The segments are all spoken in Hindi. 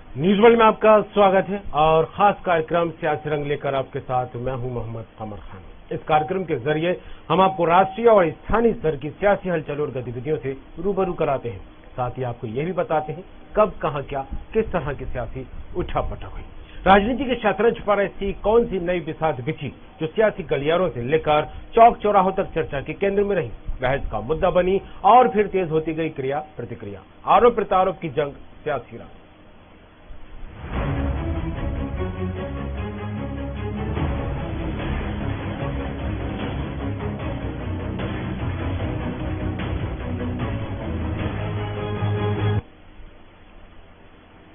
न्यूज वर्ल्ड में आपका स्वागत है और खास कार्यक्रम सियासी रंग लेकर आपके साथ मैं हूं मोहम्मद कमर खान। इस कार्यक्रम के जरिए हम आपको राष्ट्रीय और स्थानीय स्तर की सियासी हलचल और गतिविधियों से रूबरू कराते हैं। साथ ही आपको यह भी बताते हैं कब कहां क्या किस तरह की सियासी उठापटक हुई। राजनीति के शतरंज पर ऐसी कौन सी नई बिसात बिछी जो सियासी गलियारों से लेकर चौक चौराहों तक चर्चा के केंद्र में रही, बहस का मुद्दा बनी और फिर तेज होती गई क्रिया प्रतिक्रिया, आरोप प्रत्यारोप की जंग, सियासी राज।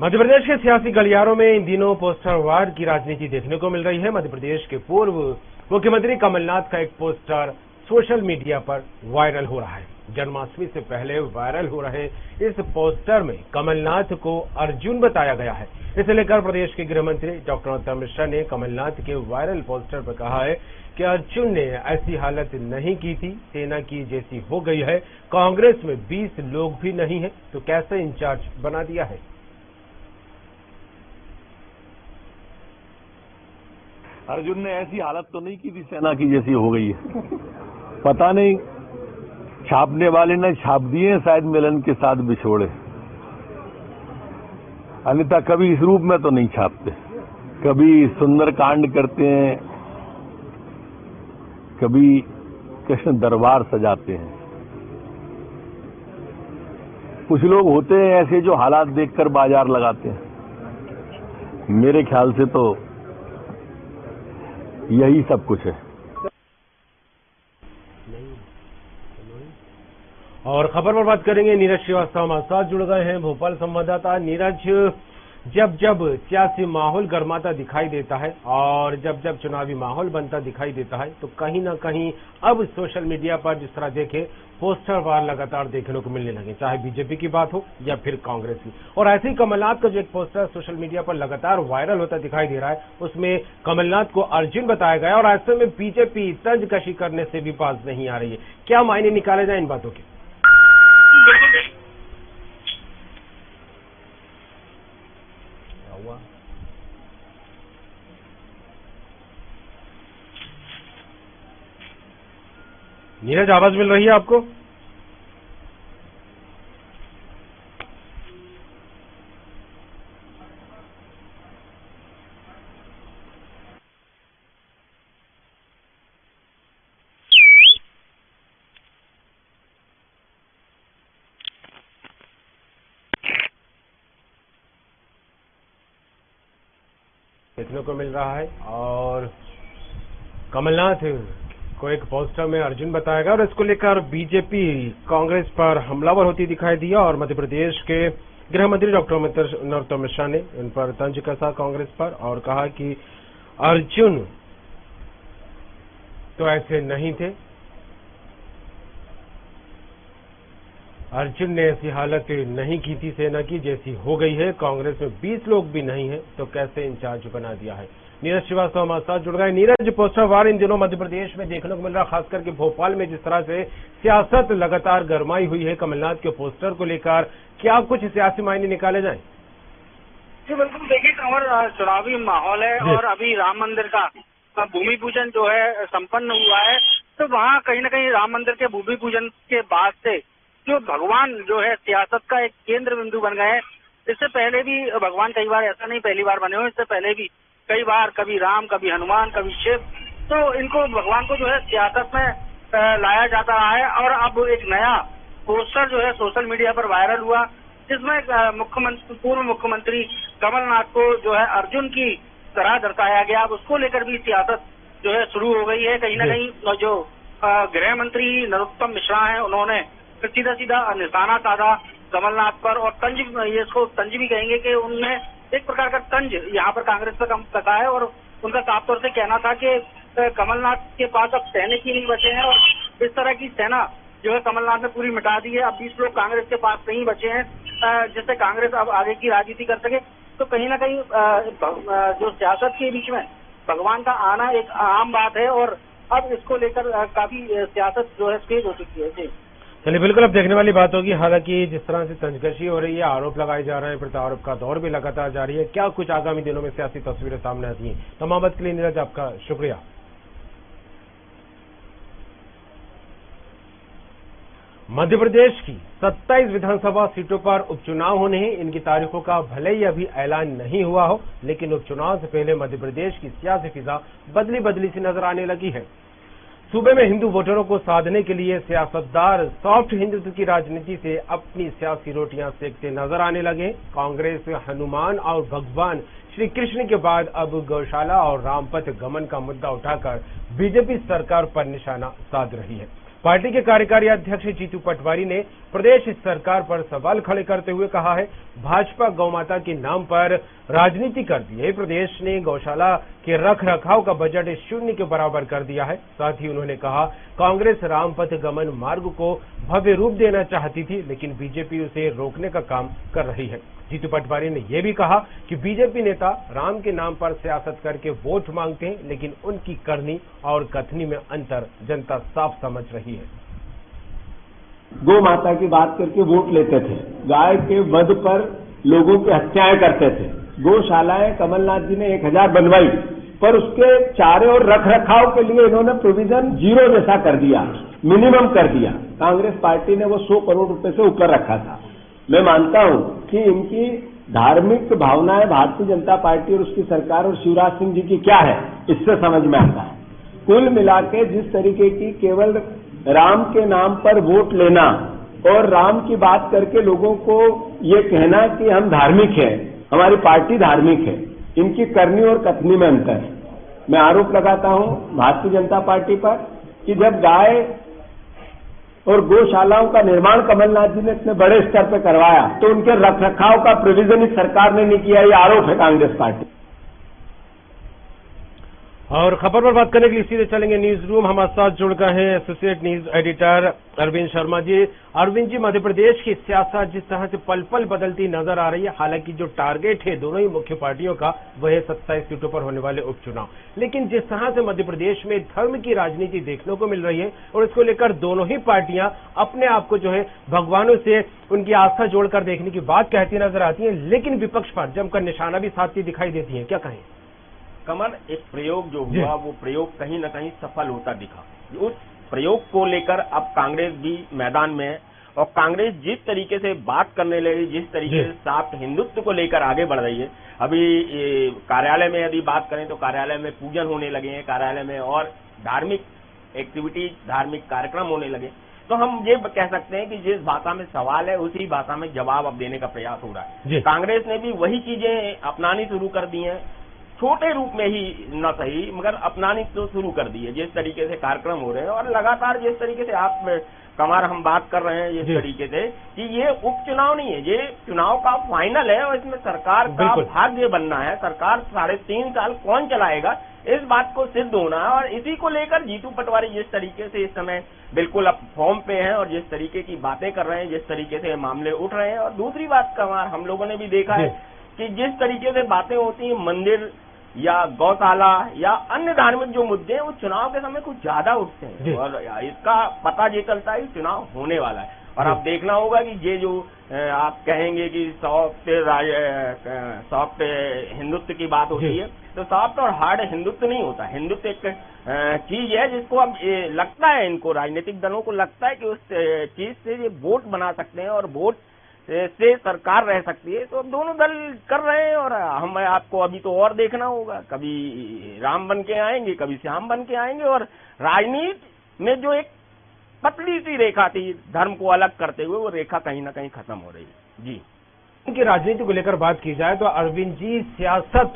मध्य प्रदेश के सियासी गलियारों में इन दिनों पोस्टर वार की राजनीति देखने को मिल रही है। मध्य प्रदेश के पूर्व मुख्यमंत्री कमलनाथ का एक पोस्टर सोशल मीडिया पर वायरल हो रहा है। जन्माष्टमी से पहले वायरल हो रहे इस पोस्टर में कमलनाथ को अर्जुन बताया गया है। इसे लेकर प्रदेश के गृह मंत्री डॉक्टर नरोत्तम मिश्रा ने कमलनाथ के वायरल पोस्टर पर कहा है कि अर्जुन ने ऐसी हालत नहीं की थी, सेना की जैसी हो गई है। कांग्रेस में 20 लोग भी नहीं है तो कैसे इंचार्ज बना दिया है। अर्जुन ने ऐसी हालत तो नहीं की थी, सेना की जैसी हो गई है। पता नहीं छापने वाले ने छाप दिए शायद मिलन के साथ बिछोड़े, अन्यथा कभी इस रूप में तो नहीं छापते। कभी सुंदर कांड करते हैं, कभी कृष्ण दरबार सजाते हैं। कुछ लोग होते हैं ऐसे जो हालात देखकर बाजार लगाते हैं। मेरे ख्याल से तो यही सब कुछ है। और खबर पर बात करेंगे, नीरज श्रीवास्तव हमारे साथ जुड़ गए हैं, भोपाल संवाददाता। नीरज, जब जब सियासी माहौल गर्माता दिखाई देता है और जब जब चुनावी माहौल बनता दिखाई देता है तो कहीं ना कहीं अब सोशल मीडिया पर जिस तरह देखे पोस्टर वार लगातार देखने को मिलने लगे, चाहे बीजेपी की बात हो या फिर कांग्रेस की। और ऐसे ही कमलनाथ का जो एक पोस्टर सोशल मीडिया पर लगातार वायरल होता दिखाई दे रहा है, उसमें कमलनाथ को अर्जुन बताया गया और ऐसे में बीजेपी तंजकशी करने से भी बाज नहीं आ रही है। क्या मायने निकाले जाए इन बातों के? नीरज, आवाज मिल रही है आपको? देखने को मिल रहा है और कमलनाथ को एक पोस्टर में अर्जुन बताया गया और इसको लेकर बीजेपी कांग्रेस पर हमलावर होती दिखाई दिया और मध्य प्रदेश के गृह मंत्री डॉक्टर नरोत्तम मिश्रा ने इन पर तंज कसा कांग्रेस पर और कहा कि अर्जुन तो ऐसे नहीं थे, अर्जुन ने ऐसी हालत नहीं की थी, सेना की जैसी हो गई है। कांग्रेस में 20 लोग भी नहीं है तो कैसे इंचार्ज बना दिया है। नीरज श्रीवास्तव हमारे साथ जुड़ गए। नीरज, पोस्टर वार इन दिनों मध्य प्रदेश में देखने को मिल रहा, खास करके भोपाल में जिस तरह से सियासत लगातार गरमाई हुई है कमलनाथ के पोस्टर को लेकर, क्या कुछ सियासी मायने निकाले जाए? जी बिल्कुल, देखिए कंवर, चुनावी माहौल है और अभी राम मंदिर का भूमि पूजन जो है संपन्न हुआ है, तो वहाँ कहीं ना कहीं राम मंदिर के भूमि पूजन के बाद से जो भगवान जो है सियासत का एक केंद्र बिंदु बन गए हैं। इससे पहले भी भगवान कई बार, ऐसा नहीं पहली बार बने हुए, इससे पहले भी कई बार कभी राम, कभी हनुमान, कभी शिव, तो इनको भगवान को जो है सियासत में लाया जाता रहा है। और अब एक नया पोस्टर जो है सोशल मीडिया पर वायरल हुआ जिसमें पूर्व मुख्यमंत्री कमलनाथ को जो है अर्जुन की तरह दर्शाया गया। अब उसको लेकर भी सियासत जो है शुरू हो गई है। कहीं ना कहीं जो गृह मंत्री नरोत्तम मिश्रा हैं, उन्होंने सीधा सीधा निशाना साधा कमलनाथ पर और तंज, ये इसको तंज भी कहेंगे कि उनने एक प्रकार का तंज यहाँ पर कांग्रेस पर कसा है। और उनका साफ तौर से कहना था कि कमलनाथ के पास अब सैनिक ही नहीं बचे हैं और इस तरह की सेना जो है कमलनाथ ने पूरी मिटा दी है। अब 20 लोग कांग्रेस के पास नहीं बचे हैं जिससे कांग्रेस अब आगे की राजनीति कर सके। तो कहीं ना कहीं जो सियासत के बीच में भगवान का आना एक आम बात है और अब इसको लेकर काफी सियासत जो है तेज हो चुकी है। जी चलिए बिल्कुल अब देखने वाली बात होगी। हालांकि जिस तरह से तंजकशी हो रही है, आरोप लगाए जा रहे हैं, प्रत्यारोप का दौर भी लगातार जारी है, क्या कुछ आगामी दिनों में सियासी तस्वीरें सामने आती हैं। तमाम बात के लिए नीरज आपका शुक्रिया। मध्य प्रदेश की 27 विधानसभा सीटों पर उपचुनाव होने हैं। इनकी तारीखों का भले ही अभी ऐलान नहीं हुआ हो, लेकिन उपचुनाव से पहले मध्य प्रदेश की सियासी फिजा बदली बदली सी नजर आने लगी है। सूबे में हिंदू वोटरों को साधने के लिए सियासतदार सॉफ्ट हिंदुत्व की राजनीति से अपनी सियासी रोटियां सेकते नजर आने लगे। कांग्रेस हनुमान और भगवान श्री कृष्ण के बाद अब गौशाला और रामपथ गमन का मुद्दा उठाकर बीजेपी सरकार पर निशाना साध रही है। पार्टी के कार्यकारी अध्यक्ष जीतू पटवारी ने प्रदेश सरकार पर सवाल खड़े करते हुए कहा है, भाजपा गौमाता के नाम पर राजनीति करती है। प्रदेश ने गौशाला के रख रखाव का बजट शून्य के बराबर कर दिया है। साथ ही उन्होंने कहा, कांग्रेस रामपथ गमन मार्ग को भव्य रूप देना चाहती थी, लेकिन बीजेपी उसे रोकने का काम कर रही है। जीतू पटवारी ने यह भी कहा कि बीजेपी नेता राम के नाम पर सियासत करके वोट मांगते हैं, लेकिन उनकी करनी और कथनी में अंतर जनता साफ समझ रही है। गौ माता की बात करके वोट लेते थे, गाय के वध पर लोगों की हत्याएं करते थे। गौशालाएं कमलनाथ जी ने 1000 बनवाई, पर उसके चारे और रख रखाव के लिए इन्होंने प्रोविजन 0 जैसा कर दिया, मिनिमम कर दिया। कांग्रेस पार्टी ने वो 100 करोड़ रुपए से ऊपर रखा था। मैं मानता हूं कि इनकी धार्मिक भावनाएं भारतीय जनता पार्टी और उसकी सरकार और शिवराज सिंह जी की क्या है, इससे समझ में आता है। कुल मिला के जिस तरीके की केवल राम के नाम पर वोट लेना और राम की बात करके लोगों को ये कहना कि हम धार्मिक हैं, हमारी पार्टी धार्मिक है, इनकी करनी और कथनी में अंतर है। मैं आरोप लगाता हूं भारतीय जनता पार्टी पर कि जब गाय और गौशालाओं का निर्माण कमलनाथ जी ने इतने बड़े स्तर पर करवाया, तो उनके रखरखाव का प्रोविजन इस सरकार ने नहीं किया, ये आरोप है कांग्रेस पार्टी। और खबर पर बात करने के लिए सीधे चलेंगे न्यूज रूम। हमारे साथ जुड़ गए हैं associate news editor Arvind Sharma ji. Arvind ji, Madhya Pradesh की सियासत जिस तरह से पल पल बदलती नजर आ रही है, हालांकि जो टारगेट है दोनों ही मुख्य पार्टियों का वह है 27 सीटों पर होने वाले उपचुनाव, लेकिन जिस तरह से मध्य प्रदेश में धर्म की राजनीति देखने को मिल रही है और इसको लेकर दोनों ही पार्टियां अपने आप को जो है भगवानों से उनकी आस्था जोड़कर देखने की बात कहती नजर आती है, लेकिन विपक्ष पर जमकर निशाना भी साधती दिखाई देती है, क्या कहें? कमल, एक प्रयोग जो हुआ वो प्रयोग कहीं न कहीं सफल होता दिखा। उस प्रयोग को लेकर अब कांग्रेस भी मैदान में है और कांग्रेस जिस तरीके से बात करने लगी, जिस तरीके से साफ हिंदुत्व को लेकर आगे बढ़ रही है। अभी कार्यालय में यदि बात करें तो कार्यालय में पूजन होने लगे हैं, कार्यालय में और धार्मिक एक्टिविटीज, धार्मिक कार्यक्रम होने लगे। तो हम ये कह सकते हैं कि जिस भाषा में सवाल है उसी भाषा में जवाब अब देने का प्रयास हो रहा है। कांग्रेस ने भी वही चीजें अपनानी शुरू कर दी हैं, छोटे रूप में ही न सही मगर अपनानी तो शुरू कर दी है। जिस तरीके से कार्यक्रम हो रहे हैं और लगातार जिस तरीके से आप कमार हम बात कर रहे हैं जिस तरीके से कि ये उपचुनाव नहीं है, ये चुनाव का फाइनल है और इसमें सरकार का भाग्य बनना है। सरकार 3.5 साल कौन चलाएगा इस बात को सिद्ध होना है और इसी को लेकर जीतू पटवारी जिस तरीके से इस समय बिल्कुल अब फॉर्म पे हैं और जिस तरीके की बातें कर रहे हैं, जिस तरीके से मामले उठ रहे हैं। और दूसरी बात कमार हम लोगों ने भी देखा है कि जिस तरीके से बातें होती हैं मंदिर या गौशाला या अन्य धार्मिक जो मुद्दे हैं वो चुनाव के समय कुछ ज्यादा उठते हैं और इसका पता ये चलता है कि चुनाव होने वाला है। और अब देखना होगा कि ये जो आप कहेंगे कि सॉफ्ट हिंदुत्व की बात होती है, तो सॉफ्ट और हार्ड हिंदुत्व नहीं होता। हिंदुत्व एक चीज है जिसको अब लगता है, इनको राजनीतिक दलों को लगता है कि उस चीज से ये वोट बना सकते हैं और वोट से सरकार रह सकती है। तो अब दोनों दल कर रहे हैं और हम आपको अभी तो और देखना होगा, कभी राम बन के आएंगे, कभी श्याम बन के आएंगे। और राजनीति में जो एक पतली सी रेखा थी धर्म को अलग करते हुए, वो रेखा कहीं ना कहीं खत्म हो रही है। जी, की राजनीति को लेकर बात की जाए तो अरविंद जी, सियासत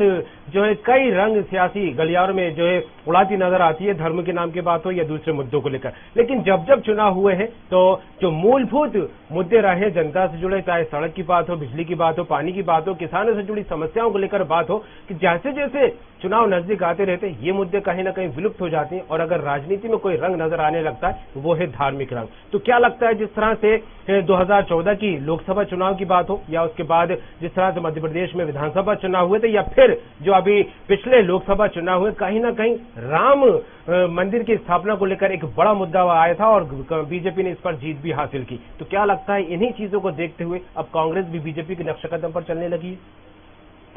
जो है कई रंग सियासी गलियारों में जो है उड़ाती नजर आती है, धर्म के नाम की बात हो या दूसरे मुद्दों को लेकर। लेकिन जब जब चुनाव हुए हैं तो जो मूलभूत मुद्दे रहे जनता से जुड़े, चाहे सड़क की बात हो, बिजली की बात हो, पानी की बात हो, किसानों से जुड़ी समस्याओं को लेकर बात हो, कि जैसे जैसे चुनाव नजदीक आते रहते ये मुद्दे कहीं ना कहीं विलुप्त हो जाते हैं और अगर राजनीति में कोई रंग नजर आने लगता है वो है धार्मिक रंग। तो क्या लगता है जिस तरह से 2014 की लोकसभा चुनाव की बात हो या उसके उसके बाद जिस तरह से मध्य प्रदेश में विधानसभा चुनाव हुए थे या फिर जो अभी पिछले लोकसभा चुनाव हुए, कहीं ना कहीं राम मंदिर की स्थापना को लेकर एक बड़ा मुद्दा आया था और बीजेपी ने इस पर जीत भी हासिल की। तो क्या लगता है इन्हीं चीजों को देखते हुए अब कांग्रेस भी बीजेपी के नक्शे कदम पर चलने लगी है?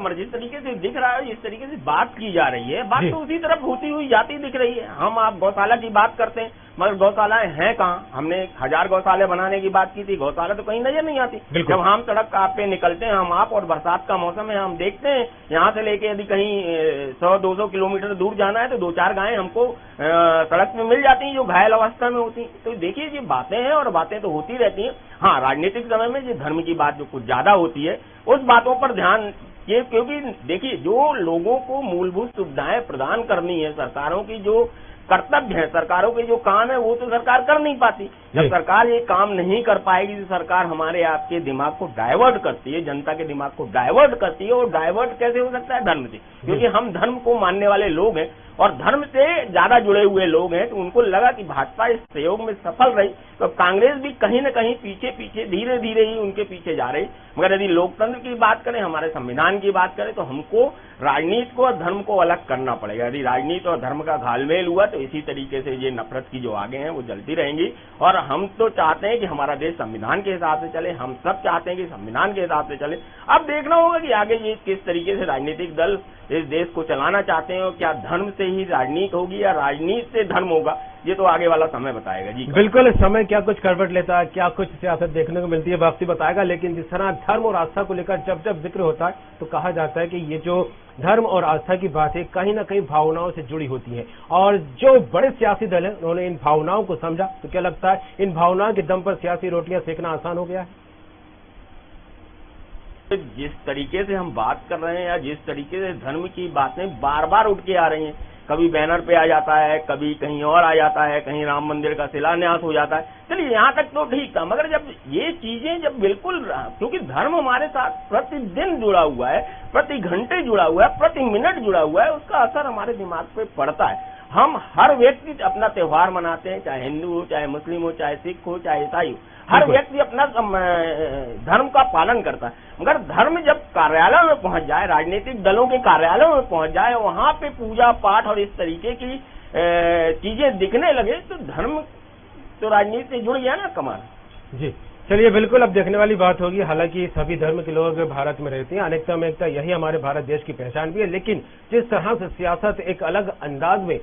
जिस तरीके से दिख रहा है, जिस तरीके से बात की जा रही है, बात तो उसी तरफ होती हुई जाती दिख रही है। हम आप गौशाला की बात करते हैं, मगर गौशालाएं हैं कहाँ? हमने 1000 गौशाले बनाने की बात की थी, गौशाला तो कहीं नजर नहीं आती। जब हम सड़क पे निकलते हैं, हम आप, और बरसात का मौसम है, हम देखते हैं यहाँ से लेके यदि कहीं 100-200 किलोमीटर दूर जाना है तो 2-4 गायें हमको सड़क में मिल जाती हैं जो घायल अवस्था में होती। तो देखिए, ये बातें हैं और बातें तो होती रहती हैं। हाँ, राजनीतिक समय में ये धर्म की बात जो कुछ ज्यादा होती है, उस बातों पर ध्यान ये, क्योंकि देखिए, जो लोगों को मूलभूत सुविधाएं प्रदान करनी है, सरकारों की जो कर्तव्य है, सरकारों के जो काम है, वो तो सरकार कर नहीं पाती। जब सरकार ये काम नहीं कर पाएगी तो सरकार हमारे आपके दिमाग को डाइवर्ट करती है, जनता के दिमाग को डाइवर्ट करती है। और डाइवर्ट कैसे हो सकता है? धर्म से, क्योंकि हम धर्म को मानने वाले लोग हैं और धर्म से ज्यादा जुड़े हुए लोग हैं। तो उनको लगा कि भाजपा इस प्रयोग में सफल रही, तो कांग्रेस भी कहीं न कहीं पीछे पीछे धीरे धीरे ही उनके पीछे जा रही। मगर यदि लोकतंत्र की बात करें, हमारे संविधान की बात करें, तो हमको राजनीति को और धर्म को अलग करना पड़ेगा। यदि राजनीति और धर्म का घालमेल हुआ तो इसी तरीके से ये नफरत की जो आगे हैं वो जलती रहेंगी। और हम तो चाहते हैं कि हमारा देश संविधान के हिसाब से चले, हम सब चाहते हैं कि संविधान के हिसाब से चले। अब देखना होगा कि आगे ये किस तरीके से राजनीतिक दल इस देश को चलाना चाहते हैं, और क्या धर्म से ही राजनीति होगी या राजनीति से धर्म होगा, ये तो आगे वाला समय बताएगा। जी बिल्कुल, समय क्या कुछ करवट लेता है, क्या कुछ सियासत देखने को मिलती है, वक्त ही बताएगा। लेकिन जिस तरह धर्म और आस्था को लेकर जब जब जिक्र होता है तो कहा जाता है कि ये जो धर्म और आस्था की बात है कहीं ना कहीं भावनाओं से जुड़ी होती है, और जो बड़े सियासी दल है उन्होंने इन भावनाओं को समझा। तो क्या लगता है इन भावनाओं के दम पर सियासी रोटियां सेकना आसान हो गया है? जिस तरीके से हम बात कर रहे हैं या जिस तरीके से धर्म की बातें बार बार उठ के आ रही हैं, कभी बैनर पे आ जाता है, कभी कहीं और आ जाता है, कहीं राम मंदिर का शिलान्यास हो जाता है। चलिए, यहाँ तक तो ठीक था, मगर जब ये चीजें जब बिल्कुल, क्योंकि धर्म हमारे साथ प्रतिदिन जुड़ा हुआ है, प्रति घंटे जुड़ा हुआ है, प्रति मिनट जुड़ा हुआ है, उसका असर हमारे दिमाग पे पड़ता है। हम हर व्यक्ति अपना त्योहार मनाते हैं, चाहे हिंदू हो, चाहे मुस्लिम हो, चाहे सिख हो, चाहे ईसाई हो, हर व्यक्ति अपना धर्म का पालन करता है। मगर धर्म जब कार्यालय में पहुंच जाए, राजनीतिक दलों के कार्यालयों में पहुंच जाए, वहां पे पूजा पाठ और इस तरीके की चीजें दिखने लगे, तो धर्म तो राजनीति से जुड़ गया ना कमाल। जी चलिए, बिल्कुल अब देखने वाली बात होगी। हालांकि सभी धर्म के लोग भारत में रहते हैं, अनेकता में एकता, यही हमारे भारत देश की पहचान भी है। लेकिन जिस तरह से सियासत एक अलग अंदाज में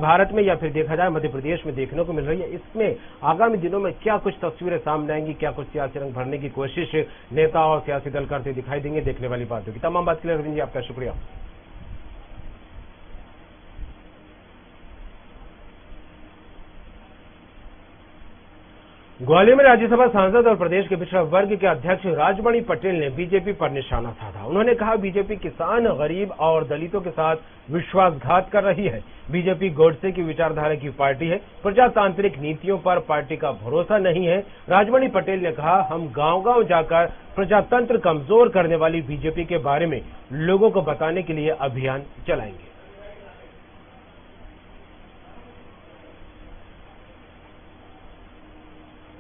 भारत में या फिर देखा जाए मध्य प्रदेश में देखने को मिल रही है, इसमें आगामी दिनों में क्या कुछ तस्वीरें सामने आएंगी, क्या कुछ सियासी रंग भरने की कोशिश नेता और सियासी दल करते दिखाई देंगे, देखने वाली बात होगी। तमाम बात के लिए अरविंद जी आपका शुक्रिया। ग्वालियर में राज्यसभा सांसद और प्रदेश के पिछड़ा वर्ग के अध्यक्ष राजमणि पटेल ने बीजेपी पर निशाना साधा। उन्होंने कहा, बीजेपी किसान, गरीब और दलितों के साथ विश्वासघात कर रही है। बीजेपी गोडसे की विचारधारा की पार्टी है, प्रजातांत्रिक नीतियों पर पार्टी का भरोसा नहीं है। राजमणि पटेल ने कहा, हम गांव-गांव जाकर प्रजातंत्र कमजोर करने वाली बीजेपी के बारे में लोगों को बताने के लिए अभियान चलाएंगे।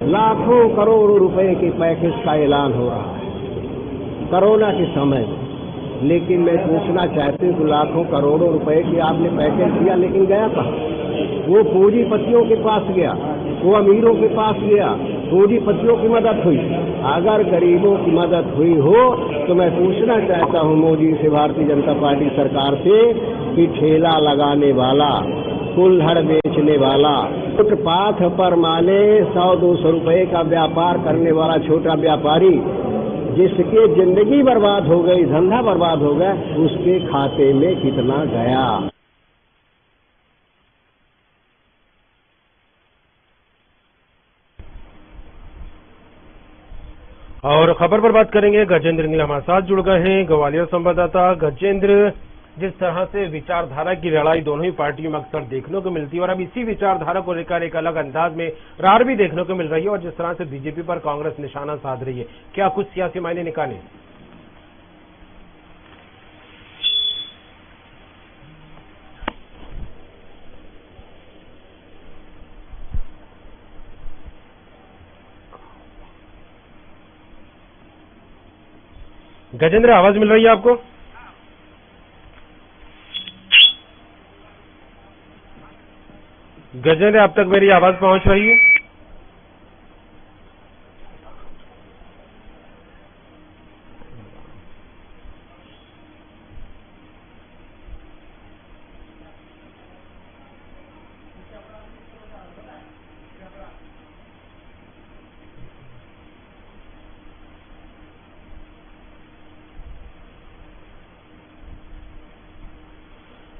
लाखों करोड़ों रुपए के पैकेज का ऐलान हो रहा है कोरोना के समय में, लेकिन मैं पूछना चाहती हूँ, लाखों करोड़ों रुपए की आपने पैकेज दिया, लेकिन गया कहाँ? वो पूंजीपतियों के पास गया, वो अमीरों के पास गया, पूंजीपतियों की मदद हुई। अगर गरीबों की मदद हुई हो तो मैं पूछना चाहता हूँ मोदी से, भारतीय जनता पार्टी सरकार से, कि ठेला लगाने वाला, कुल्हड़ बेचने वाला, फुटपाथ पर माने 100-200 रुपए का व्यापार करने वाला छोटा व्यापारी, जिसके जिंदगी बर्बाद हो गई, धंधा बर्बाद हो गया, उसके खाते में कितना गया? और खबर पर बात करेंगे, गजेंद्र नील हमारे साथ जुड़ गए हैं, ग्वालियर संवाददाता। गजेंद्र, जिस तरह से विचारधारा की लड़ाई दोनों ही पार्टियों में अक्सर देखने को मिलती है और अब इसी विचारधारा को लेकर एक अलग अंदाज में रार भी देखने को मिल रही है, और जिस तरह से बीजेपी पर कांग्रेस निशाना साध रही है, क्या कुछ सियासी मायने निकाले? गजेंद्र, आवाज मिल रही है आपको? गजेंद्र, अब तक मेरी आवाज पहुंच रही है?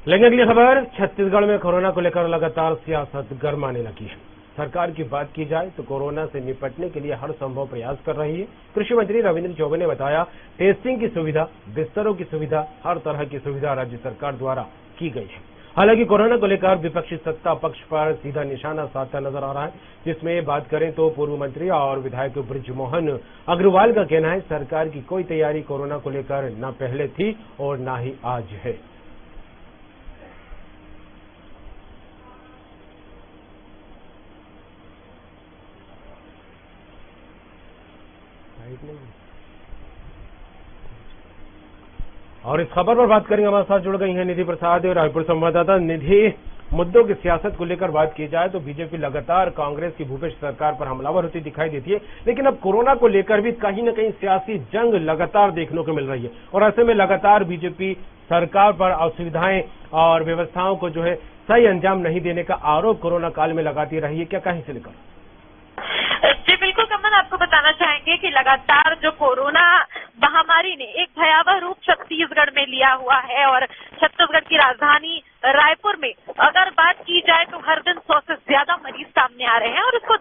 लेकिन अगली खबर, छत्तीसगढ़ में कोरोना को लेकर लगातार सियासत गरमाने लगी है। सरकार की बात की जाए तो कोरोना से निपटने के लिए हर संभव प्रयास कर रही है। कृषि मंत्री रविंद्र चौबे ने बताया, टेस्टिंग की सुविधा, बिस्तरों की सुविधा, हर तरह की सुविधा राज्य सरकार द्वारा की गई है। हालांकि कोरोना को लेकर विपक्षी सत्ता पक्ष पर सीधा निशाना साधता नजर आ रहा है, जिसमें बात करें तो पूर्व मंत्री और विधायक बृजमोहन अग्रवाल का कहना है, सरकार की कोई तैयारी कोरोना को लेकर न पहले थी और न ही आज है। और इस खबर पर बात करेंगे, हमारे साथ जुड़ गई हैं निधि प्रसाद, रायपुर संवाददाता। निधि, मुद्दों की सियासत को लेकर बात की जाए तो बीजेपी लगातार कांग्रेस की भूपेश सरकार पर हमलावर होती दिखाई देती है, लेकिन अब कोरोना को लेकर भी कहीं न कहीं सियासी जंग लगातार देखने को मिल रही है और ऐसे में लगातार बीजेपी सरकार पर असुविधाएं और व्यवस्थाओं को जो है सही अंजाम नहीं देने का आरोप कोरोना काल में लगाती रही है। क्या कहीं से लेकर? जी बिल्कुल कमल, आपको बताना चाहेंगे कि लगातार जो कोरोना महामारी ने एक भयावह रूप छत्तीसगढ़ में लिया हुआ है और छत्तीसगढ़ की राजधानी रायपुर में अगर बात की जाए तो हर दिन 100 से ज्यादा मरीज सामने आ रहे हैं और इसको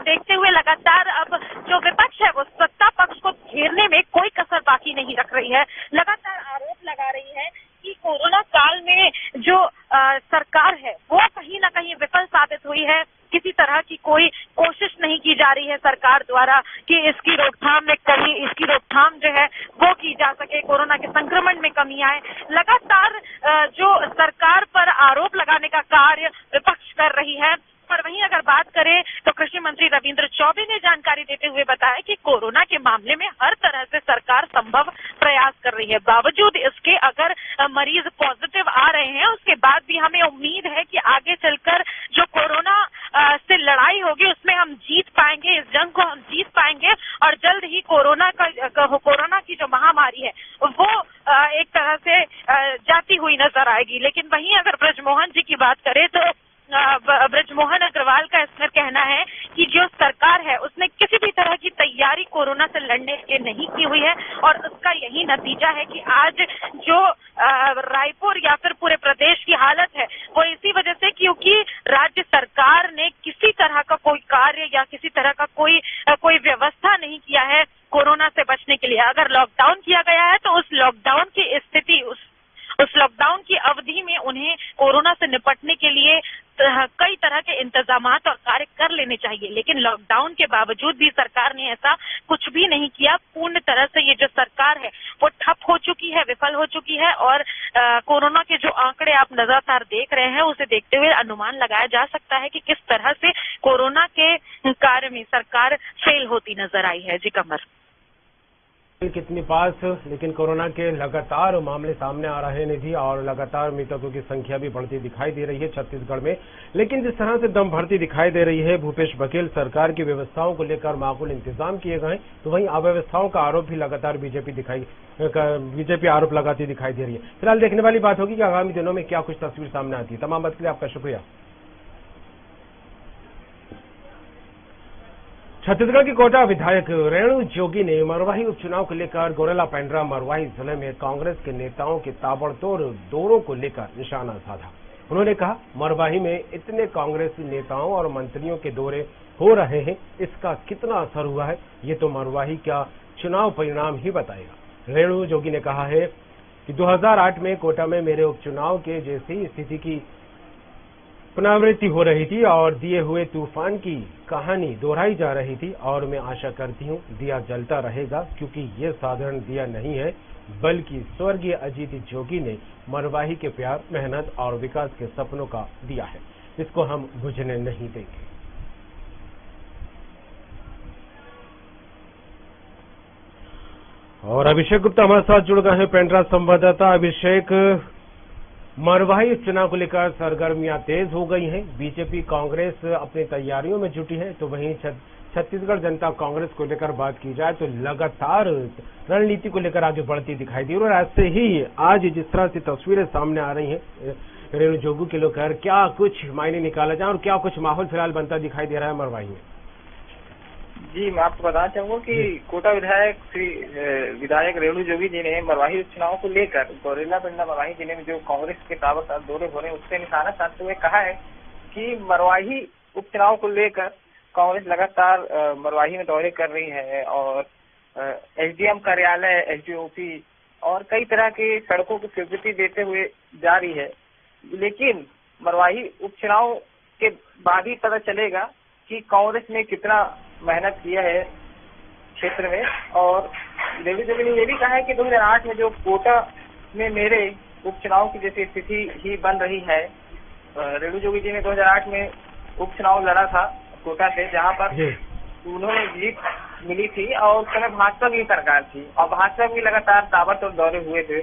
देखते हुए लगातार अब जो विपक्ष है वो सत्ता पक्ष को घेरने में कोई कसर बाकी नहीं रख रही है। लगातार आरोप लगा रही है कि कोरोना काल में जो सरकार है वो कहीं ना कहीं विफल साबित हुई है। किसी तरह की कोई कोशिश नहीं की जा रही है सरकार द्वारा कि इसकी रोकथाम जो है वो की जा सके, कोरोना के संक्रमण में कमी आए। लगातार जो सरकार पर आरोप लगाने का कार्य विपक्ष कर रही है। पर वहीं अगर बात करें तो कृषि मंत्री रविंद्र चौबे ने जानकारी देते हुए बताया कि कोरोना के मामले में हर तरह से सरकार संभव प्रयास कर रही है। बावजूद इसके अगर मरीज पॉजिटिव आ रहे हैं उसके बाद भी हमें उम्मीद है कि आगे चलकर जो कोरोना से लड़ाई होगी उसमें हम जीत पाएंगे, इस जंग को हम जीत पाएंगे और जल्द ही कोरोना की जो महामारी है वो एक तरह से जाती हुई नजर आएगी। लेकिन वहीं अगर बृजमोहन जी की बात करें तो बृजमोहन अग्रवाल का इसमें कहना है कि जो सरकार है उसने किसी भी तरह की तैयारी कोरोना से लड़ने के नहीं की हुई है और उसका यही नतीजा है कि आज जो रायपुर या फिर पूरे प्रदेश की हालत है वो इसी वजह से क्योंकि राज्य सरकार ने किसी तरह का कोई कार्य या किसी तरह का कोई व्यवस्था नहीं किया है कोरोना से बचने के लिए। अगर लॉकडाउन किया गया है तो उस लॉकडाउन की स्थिति उस लॉकडाउन की अवधि में उन्हें कोरोना से निपटने के लिए कई तरह के इंतजामात और कार्य कर लेने चाहिए, लेकिन लॉकडाउन के बावजूद भी सरकार ने ऐसा कुछ भी नहीं किया। पूर्ण तरह से ये जो सरकार है वो ठप हो चुकी है, विफल हो चुकी है और कोरोना के जो आंकड़े आप लगातार देख रहे हैं उसे देखते हुए अनुमान लगाया जा सकता है कि किस तरह से कोरोना के कार्य में सरकार फेल होती नजर आई है। जी कमर, कितनी पास, लेकिन कोरोना के लगातार मामले सामने आ रहे हैं निधि और लगातार मृतकों की संख्या भी बढ़ती दिखाई दे रही है छत्तीसगढ़ में। लेकिन जिस तरह से दम भरती दिखाई दे रही है भूपेश बघेल सरकार की व्यवस्थाओं को लेकर माकूल इंतजाम किए गए, तो वहीं अव्यवस्थाओं का आरोप भी लगातार बीजेपी आरोप लगाती दिखाई दे रही है। फिलहाल देखने वाली बात होगी कि आगामी दिनों में क्या कुछ तस्वीर सामने आती है। तमाम बात के लिए आपका शुक्रिया। छत्तीसगढ़ की कोटा विधायक रेणु जोगी ने मरवाही उपचुनाव को लेकर गोरेला पेंड्रा मरवाही जिले में कांग्रेस के नेताओं के ताबड़तोड़ दौरों को लेकर निशाना साधा। उन्होंने कहा, मरवाही में इतने कांग्रेसी नेताओं और मंत्रियों के दौरे हो रहे हैं, इसका कितना असर हुआ है ये तो मरवाही का चुनाव परिणाम ही बताएगा। रेणु जोगी ने कहा है कि 2008 में कोटा में मेरे उपचुनाव के जैसी स्थिति की पुनरावृत्ति हो रही थी और दिए हुए तूफान की कहानी दोहराई जा रही थी और मैं आशा करती हूं दिया जलता रहेगा, क्योंकि ये साधारण दिया नहीं है बल्कि स्वर्गीय अजीत जोगी ने मरवाही के प्यार, मेहनत और विकास के सपनों का दिया है, इसको हम बुझने नहीं देंगे। और अभिषेक गुप्ता हमारे साथ जुड़ गए हैं, पेंड्रा संवाददाता। अभिषेक, मरवाही चुनाव को लेकर सरगर्मियां तेज हो गई हैं। बीजेपी कांग्रेस अपनी तैयारियों में जुटी है, तो वहीं छत्तीसगढ़ जनता कांग्रेस को लेकर बात की जाए तो लगातार रणनीति को लेकर आगे बढ़ती दिखाई दी। और ऐसे ही आज जिस तरह से तस्वीरें सामने आ रही हैं रेणु जोगी के लेकर, क्या कुछ मायने निकाला जाए और क्या कुछ माहौल फिलहाल बनता दिखाई दे रहा है मरवाही में? जी, मैं आपको बताना चाहूंगा कि कोटा विधायक रेणु जोगी जी ने मरवाही उपचुनाव को लेकर गौरेला पिंडा मरवाही जिले में जो कांग्रेस के ताबड़तोड़ दौरे हो रहे हैं उससे निशाना साधते हुए कहा है कि मरवाही उपचुनाव को लेकर कांग्रेस लगातार मरवाही में दौरे कर रही है और एसडीएम कार्यालय, एसडीओपी और कई तरह की सड़कों की स्वीकृति देते हुए जा रही है। लेकिन मरवाही उपचुनाव के बाद ही पता चलेगा कि कांग्रेस ने कितना मेहनत किया है क्षेत्र में। और रेणु जोगी ने यह भी कहा है कि 2008 में जो कोटा में मेरे उपचुनाव की जैसी स्थिति ही बन रही है। रेणु जोगी जी ने 2008 में उपचुनाव लड़ा था कोटा से, जहां पर उन्होंने जीत मिली थी और उस समय भाजपा की सरकार थी और भाजपा की लगातार ताबड़तोड़ दौरे हुए थे।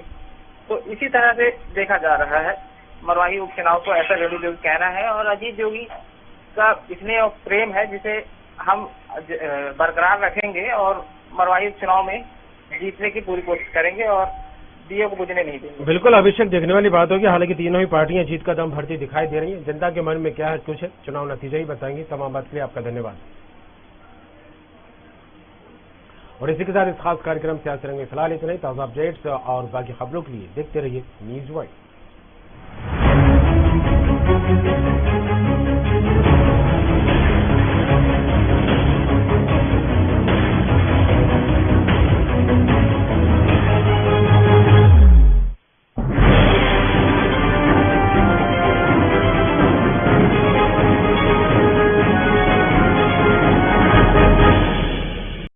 तो इसी तरह से देखा जा रहा है मरवाही उपचुनाव को, ऐसा रेणु जोगी कहना है। और अजीत जोगी का इसमें प्रेम है जिसे हम बरकरार रखेंगे और मरवाही उपचुनाव में जीतने की पूरी कोशिश करेंगे और दिए को बुझने नहीं देंगे। बिल्कुल अभिषेक, देखने वाली बात होगी। हालांकि तीनों ही पार्टियां जीत का दम भरती दिखाई दे रही हैं। जनता के मन में क्या है कुछ है, चुनाव नतीजा ही बताएंगे। तमाम बात के लिए आपका धन्यवाद। और इसी के साथ इस खास कार्यक्रम सियासी रंग में फिलहाल इतना ही। ताजा अपडेट्स और बाकी खबरों के लिए देखते रहिए न्यूज़ वाइड।